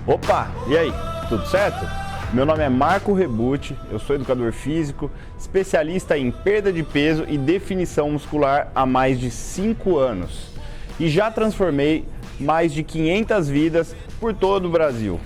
Opa, e aí, tudo certo? Meu nome é Marco Rebucci, eu sou educador físico, especialista em perda de peso e definição muscular há mais de 5 anos. E já transformei mais de 500 vidas por todo o Brasil.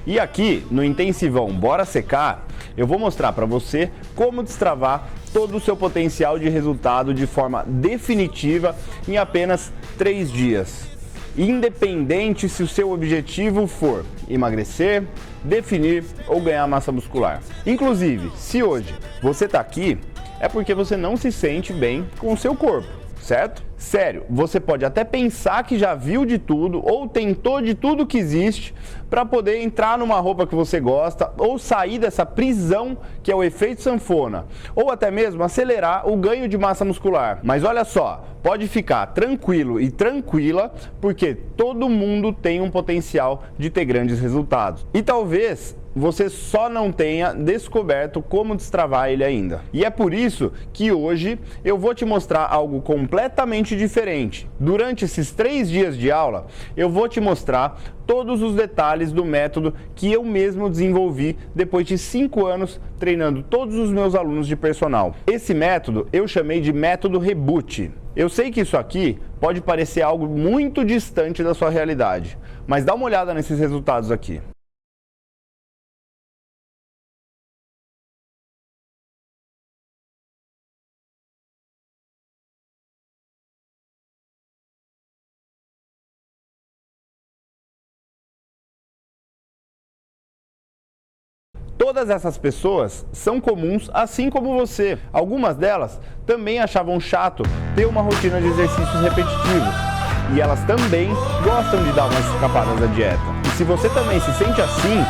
E aqui no Intensivão Bora Secar, eu vou mostrar para você como destravar todo o seu potencial de resultado de forma definitiva em apenas 3 dias. Independente se o seu objetivo for emagrecer, definir ou ganhar massa muscular. Inclusive, se hoje você está aqui, é porque você não se sente bem com o seu corpo, certo? Sério, você pode até pensar que já viu de tudo ou tentou de tudo que existe para poder entrar numa roupa que você gosta ou sair dessa prisão que é o efeito sanfona, ou até mesmo acelerar o ganho de massa muscular. Mas olha só, pode ficar tranquilo e tranquila, porque todo mundo tem um potencial de ter grandes resultados. E talvez você só não tenha descoberto como destravar ele ainda. E é por isso que hoje eu vou te mostrar algo completamente diferente. Durante esses 3 dias de aula, eu vou te mostrar todos os detalhes do método que eu mesmo desenvolvi depois de 5 anos treinando todos os meus alunos de personal. Esse método eu chamei de método Rebucci. Eu sei que isso aqui pode parecer algo muito distante da sua realidade, mas dá uma olhada nesses resultados aqui. Todas essas pessoas são comuns, assim como você. Algumas delas também achavam chato ter uma rotina de exercícios repetitivos. E elas também gostam de dar umas escapadas da dieta. E se você também se sente assim,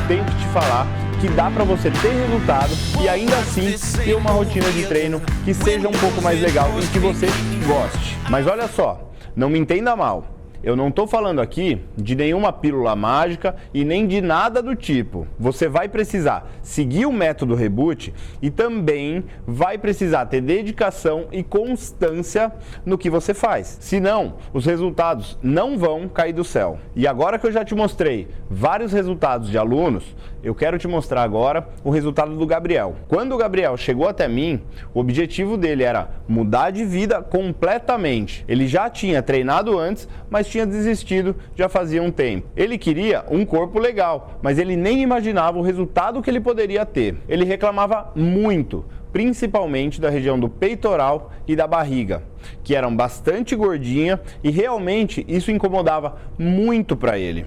tenho que te falar que dá para você ter resultado e ainda assim ter uma rotina de treino que seja um pouco mais legal e que você goste. Mas olha só, não me entenda mal. Eu não estou falando aqui de nenhuma pílula mágica e nem de nada do tipo. Você vai precisar seguir o método Rebucci e também vai precisar ter dedicação e constância no que você faz. Senão, os resultados não vão cair do céu. E agora que eu já te mostrei vários resultados de alunos, eu quero te mostrar agora o resultado do Gabriel. Quando o Gabriel chegou até mim, o objetivo dele era mudar de vida completamente. Ele já tinha treinado antes, mas tinha desistido já fazia um tempo. Ele queria um corpo legal, mas ele nem imaginava o resultado que ele poderia ter. Ele reclamava muito, principalmente da região do peitoral e da barriga, que eram bastante gordinha e realmente isso incomodava muito para ele.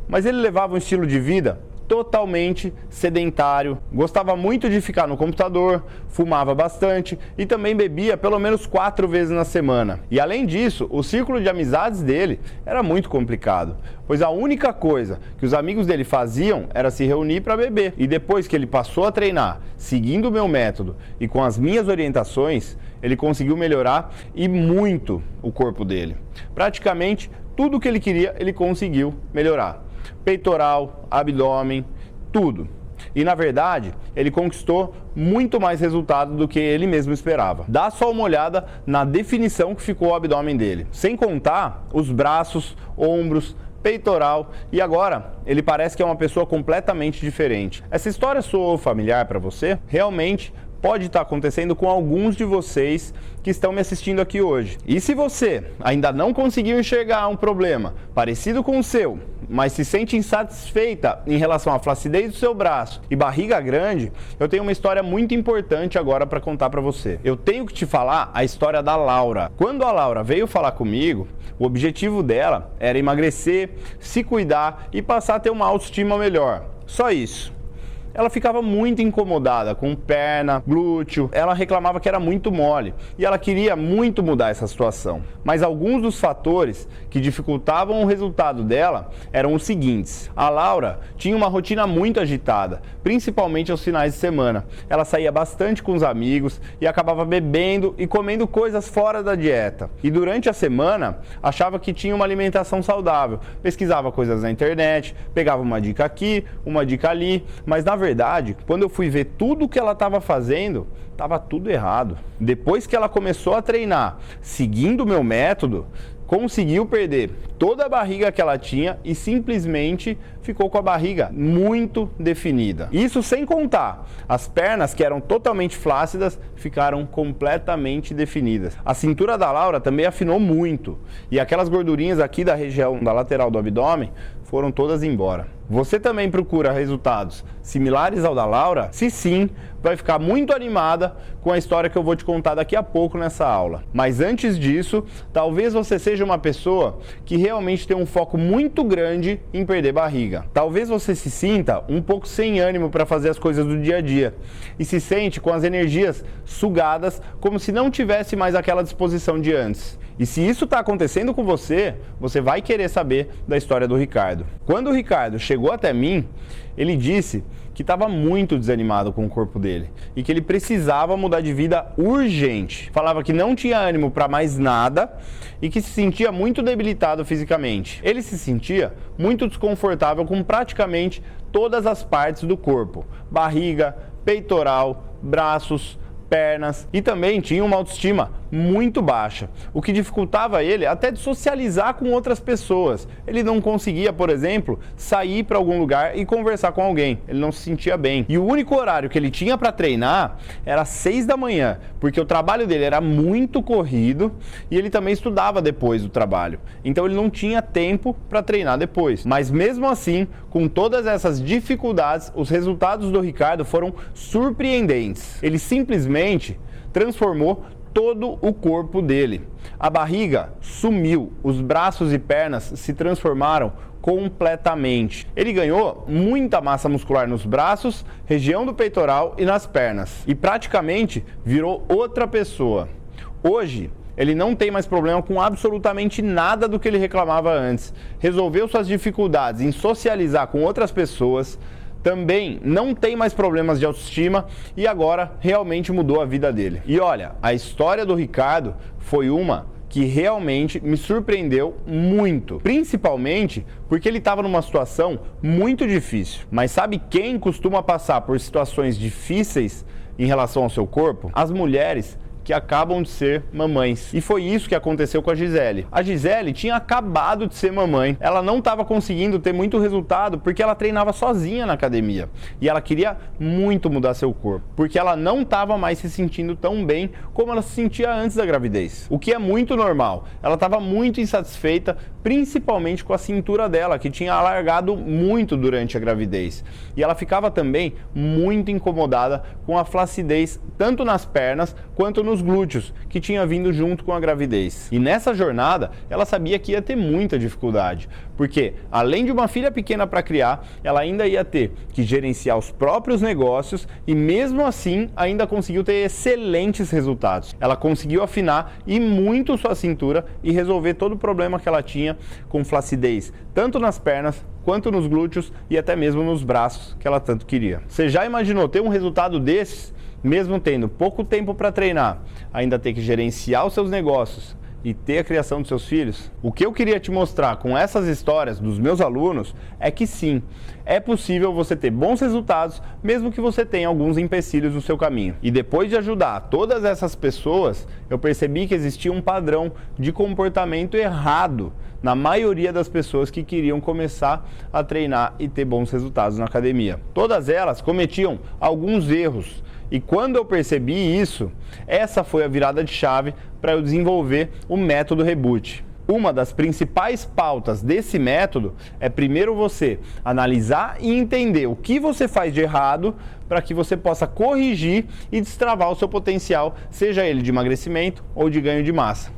Mas ele levava um estilo de vida totalmente sedentário, gostava muito de ficar no computador, fumava bastante e também bebia pelo menos 4 vezes na semana. E além disso, o círculo de amizades dele era muito complicado, pois a única coisa que os amigos dele faziam era se reunir para beber. E depois que ele passou a treinar, seguindo o meu método e com as minhas orientações, ele conseguiu melhorar e muito o corpo dele. Praticamente tudo que ele queria, ele conseguiu melhorar. Peitoral, abdômen, tudo. E na verdade, ele conquistou muito mais resultado do que ele mesmo esperava. Dá só uma olhada na definição que ficou o abdômen dele. Sem contar os braços, ombros, peitoral, e agora ele parece que é uma pessoa completamente diferente. Essa história soou familiar para você? Realmente pode estar acontecendo com alguns de vocês que estão me assistindo aqui hoje. E se você ainda não conseguiu enxergar um problema parecido com o seu, mas se sente insatisfeita em relação à flacidez do seu braço e barriga grande, eu tenho uma história muito importante agora para contar para você. Eu tenho que te falar a história da Laura. Quando a Laura veio falar comigo, o objetivo dela era emagrecer, se cuidar e passar a ter uma autoestima melhor. Só isso. Ela ficava muito incomodada com perna, glúteo, ela reclamava que era muito mole e ela queria muito mudar essa situação. Mas alguns dos fatores que dificultavam o resultado dela eram os seguintes. A Laura tinha uma rotina muito agitada, principalmente aos finais de semana. Ela saía bastante com os amigos e acabava bebendo e comendo coisas fora da dieta. E durante a semana achava que tinha uma alimentação saudável, pesquisava coisas na internet, pegava uma dica aqui, uma dica ali, mas na verdade, quando eu fui ver tudo o que ela estava fazendo, estava tudo errado. Depois que ela começou a treinar, seguindo o meu método, conseguiu perder toda a barriga que ela tinha e simplesmente ficou com a barriga muito definida. Isso sem contar as pernas, que eram totalmente flácidas, ficaram completamente definidas. A cintura da Laura também afinou muito e aquelas gordurinhas aqui da região da lateral do abdômen foram todas embora. Você também procura resultados similares ao da Laura? Se sim, vai ficar muito animada com a história que eu vou te contar daqui a pouco nessa aula. Mas antes disso, talvez você seja uma pessoa que realmente tem um foco muito grande em perder barriga. Talvez você se sinta um pouco sem ânimo para fazer as coisas do dia a dia e se sente com as energias sugadas, como se não tivesse mais aquela disposição de antes. E se isso está acontecendo com você, você vai querer saber da história do Ricardo. Quando o Ricardo chegou até mim, ele disse que estava muito desanimado com o corpo dele e que ele precisava mudar de vida urgente. Falava que não tinha ânimo para mais nada e que se sentia muito debilitado fisicamente. Ele se sentia muito desconfortável com praticamente todas as partes do corpo: barriga, peitoral, braços, pernas, e também tinha uma autoestima muito baixa, o que dificultava ele até de socializar com outras pessoas. Ele não conseguia, por exemplo, sair para algum lugar e conversar com alguém, ele não se sentia bem. E o único horário que ele tinha para treinar era 6 da manhã, porque o trabalho dele era muito corrido e ele também estudava depois do trabalho, então ele não tinha tempo para treinar depois. Mas mesmo assim, com todas essas dificuldades, os resultados do Ricardo foram surpreendentes. Ele simplesmente transformou todo o corpo dele. A barriga sumiu, os braços e pernas se transformaram completamente. Ele ganhou muita massa muscular nos braços, região do peitoral e nas pernas. E praticamente virou outra pessoa. Hoje, ele não tem mais problema com absolutamente nada do que ele reclamava antes. Resolveu suas dificuldades em socializar com outras pessoas. Também não tem mais problemas de autoestima e agora realmente mudou a vida dele. E olha, a história do Ricardo foi uma que realmente me surpreendeu muito, principalmente porque ele estava numa situação muito difícil. Mas sabe quem costuma passar por situações difíceis em relação ao seu corpo? As mulheres que acabam de ser mamães. E foi isso que aconteceu com a Gisele. A Gisele tinha acabado de ser mamãe. Ela não estava conseguindo ter muito resultado porque ela treinava sozinha na academia. E ela queria muito mudar seu corpo, porque ela não estava mais se sentindo tão bem como ela se sentia antes da gravidez. O que é muito normal. Ela estava muito insatisfeita, principalmente com a cintura dela, que tinha alargado muito durante a gravidez. E ela ficava também muito incomodada com a flacidez, tanto nas pernas quanto nos glúteos, que tinha vindo junto com a gravidez. E nessa jornada, ela sabia que ia ter muita dificuldade, porque além de uma filha pequena para criar, ela ainda ia ter que gerenciar os próprios negócios e mesmo assim ainda conseguiu ter excelentes resultados. Ela conseguiu afinar e muito sua cintura e resolver todo o problema que ela tinha com flacidez, tanto nas pernas quanto nos glúteos e até mesmo nos braços, que ela tanto queria. Você já imaginou ter um resultado desses? Mesmo tendo pouco tempo para treinar, ainda ter que gerenciar os seus negócios e ter a criação dos seus filhos? O que eu queria te mostrar com essas histórias dos meus alunos é que sim, é possível você ter bons resultados, mesmo que você tenha alguns empecilhos no seu caminho. E depois de ajudar todas essas pessoas, eu percebi que existia um padrão de comportamento errado na maioria das pessoas que queriam começar a treinar e ter bons resultados na academia. Todas elas cometiam alguns erros. E quando eu percebi isso, essa foi a virada de chave para eu desenvolver o método Reboot. Uma das principais pautas desse método é primeiro você analisar e entender o que você faz de errado para que você possa corrigir e destravar o seu potencial, seja ele de emagrecimento ou de ganho de massa.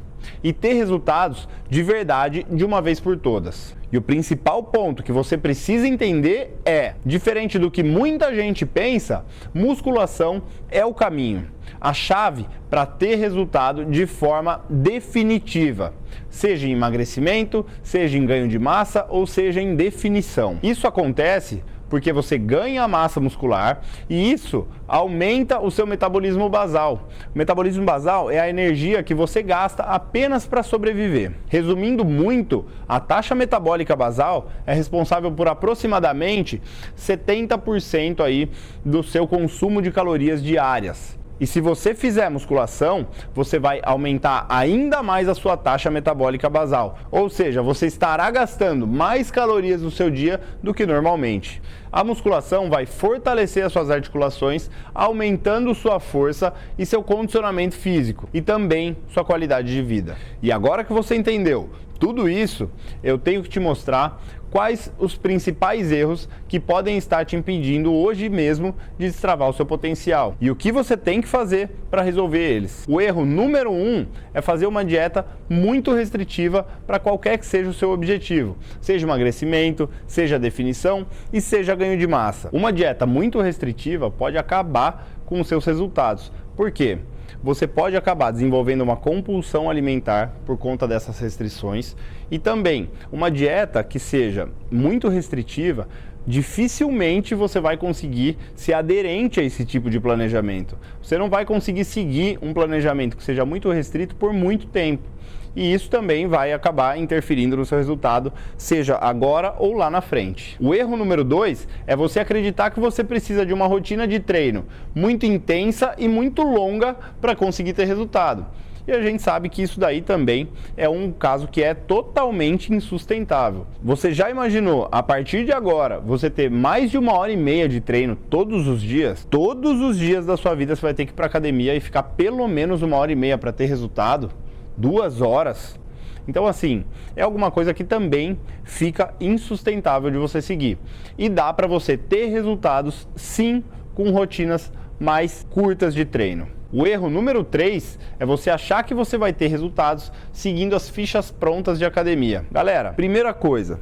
E ter resultados de verdade de uma vez por todas. E o principal ponto que você precisa entender é, diferente do que muita gente pensa, musculação é o caminho. A chave para ter resultado de forma definitiva, seja em emagrecimento, seja em ganho de massa ou seja em definição. Isso acontece porque você ganha massa muscular e isso aumenta o seu metabolismo basal. O metabolismo basal é a energia que você gasta apenas para sobreviver. Resumindo muito, a taxa metabólica basal é responsável por aproximadamente 70% aí do seu consumo de calorias diárias. E se você fizer musculação, você vai aumentar ainda mais a sua taxa metabólica basal. Ou seja, você estará gastando mais calorias no seu dia do que normalmente. A musculação vai fortalecer as suas articulações, aumentando sua força e seu condicionamento físico e também sua qualidade de vida. E agora que você entendeu tudo isso, eu tenho que te mostrar quais os principais erros que podem estar te impedindo hoje mesmo de destravar o seu potencial e o que você tem que fazer para resolver eles. O erro número 1 é fazer uma dieta muito restritiva para qualquer que seja o seu objetivo, seja emagrecimento, seja definição e seja ganho de massa. Uma dieta muito restritiva pode acabar com os seus resultados. Por quê? Você pode acabar desenvolvendo uma compulsão alimentar por conta dessas restrições e também uma dieta que seja muito restritiva, dificilmente você vai conseguir ser aderente a esse tipo de planejamento. Você não vai conseguir seguir um planejamento que seja muito restrito por muito tempo. E isso também vai acabar interferindo no seu resultado, seja agora ou lá na frente. O erro número 2 é você acreditar que você precisa de uma rotina de treino muito intensa e muito longa para conseguir ter resultado. E a gente sabe que isso daí também é um caso que é totalmente insustentável. Você já imaginou, a partir de agora, você ter mais de 1h30 de treino todos os dias? Todos os dias da sua vida você vai ter que ir para academia e ficar pelo menos 1h30 para ter resultado? 2 horas? Então, assim, é alguma coisa que também fica insustentável de você seguir. E dá para você ter resultados, sim, com rotinas mais curtas de treino. O erro número 3 é você achar que você vai ter resultados seguindo as fichas prontas de academia. Galera, primeira coisa,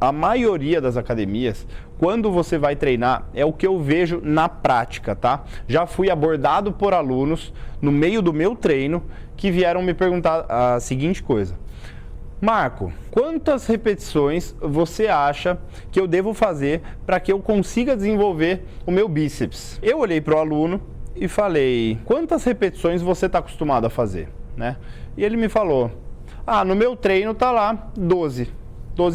a maioria das academias, quando você vai treinar, é o que eu vejo na prática, tá? Já fui abordado por alunos no meio do meu treino que vieram me perguntar a seguinte coisa: Marco, quantas repetições você acha que eu devo fazer para que eu consiga desenvolver o meu bíceps? Eu olhei para o aluno e falei: quantas repetições você está acostumado a fazer, né? E ele me falou: no meu treino tá lá 12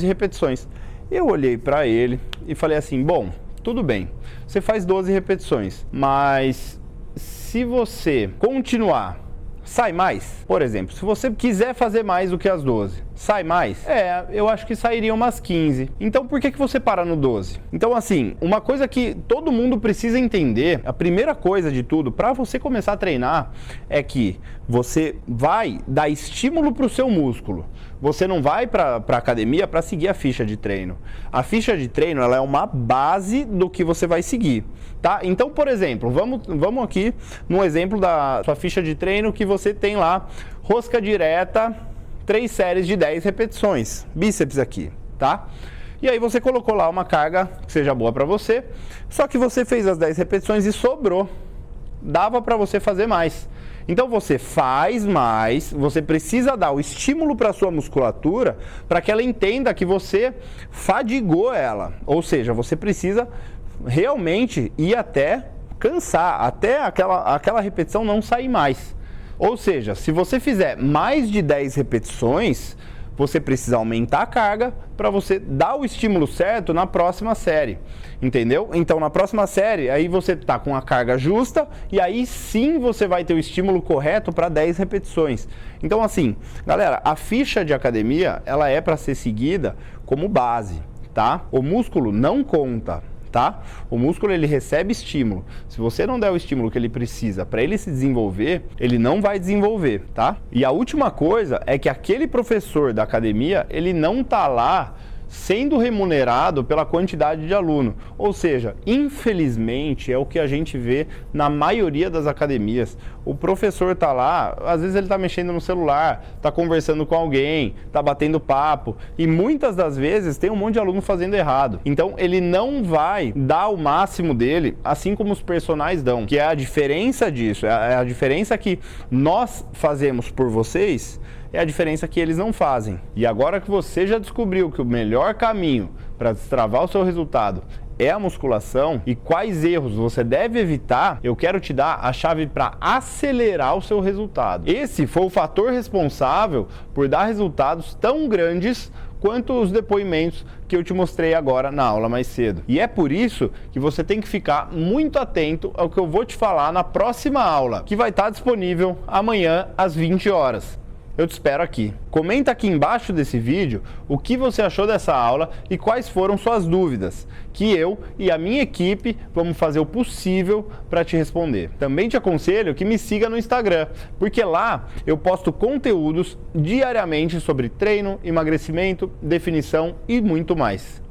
repetições. Eu olhei para ele e falei assim: bom, tudo bem, você faz 12 repetições, mas se você continuar, sai mais? Por exemplo, se você quiser fazer mais do que as 12, sai mais? Eu acho que sairiam umas 15. Então por que você para no 12? Então, assim, uma coisa que todo mundo precisa entender, a primeira coisa de tudo, para você começar a treinar, é que você vai dar estímulo para o seu músculo. Você não vai para a academia para seguir a ficha de treino. A ficha de treino, ela é uma base do que você vai seguir, tá? Então, por exemplo, vamos aqui num exemplo da sua ficha de treino que você tem lá, rosca direta, 3 séries de 10 repetições, bíceps aqui, tá? E aí você colocou lá uma carga que seja boa para você, só que você fez as 10 repetições e sobrou. Dava para você fazer mais. Então você faz mais, você precisa dar o estímulo para a sua musculatura para que ela entenda que você fadigou ela. Ou seja, você precisa realmente ir até cansar, até aquela repetição não sair mais. Ou seja, se você fizer mais de 10 repetições, você precisa aumentar a carga para você dar o estímulo certo na próxima série, entendeu? Então, na próxima série, aí você tá com a carga justa e aí sim você vai ter o estímulo correto para 10 repetições. Então, assim, galera, a ficha de academia, ela é para ser seguida como base, tá? O músculo não conta, tá? O músculo, ele recebe estímulo. Se você não der o estímulo que ele precisa para ele se desenvolver, ele não vai desenvolver, tá? E a última coisa é que aquele professor da academia, ele não tá lá sendo remunerado pela quantidade de aluno. Ou seja, infelizmente é o que a gente vê na maioria das academias. O professor tá lá, às vezes ele tá mexendo no celular, tá conversando com alguém, tá batendo papo e muitas das vezes tem um monte de aluno fazendo errado. Então ele não vai dar o máximo dele, assim como os personagens dão, que é a diferença disso, é a diferença que nós fazemos por vocês, é a diferença que eles não fazem. E agora que você já descobriu que o melhor caminho para destravar o seu resultado é a musculação e quais erros você deve evitar, eu quero te dar a chave para acelerar o seu resultado. Esse foi o fator responsável por dar resultados tão grandes quanto os depoimentos que eu te mostrei agora na aula mais cedo. E é por isso que você tem que ficar muito atento ao que eu vou te falar na próxima aula, que vai estar disponível amanhã às 20 horas. Eu te espero aqui. Comenta aqui embaixo desse vídeo o que você achou dessa aula e quais foram suas dúvidas, que eu e a minha equipe vamos fazer o possível para te responder. Também te aconselho que me siga no Instagram, porque lá eu posto conteúdos diariamente sobre treino, emagrecimento, definição e muito mais.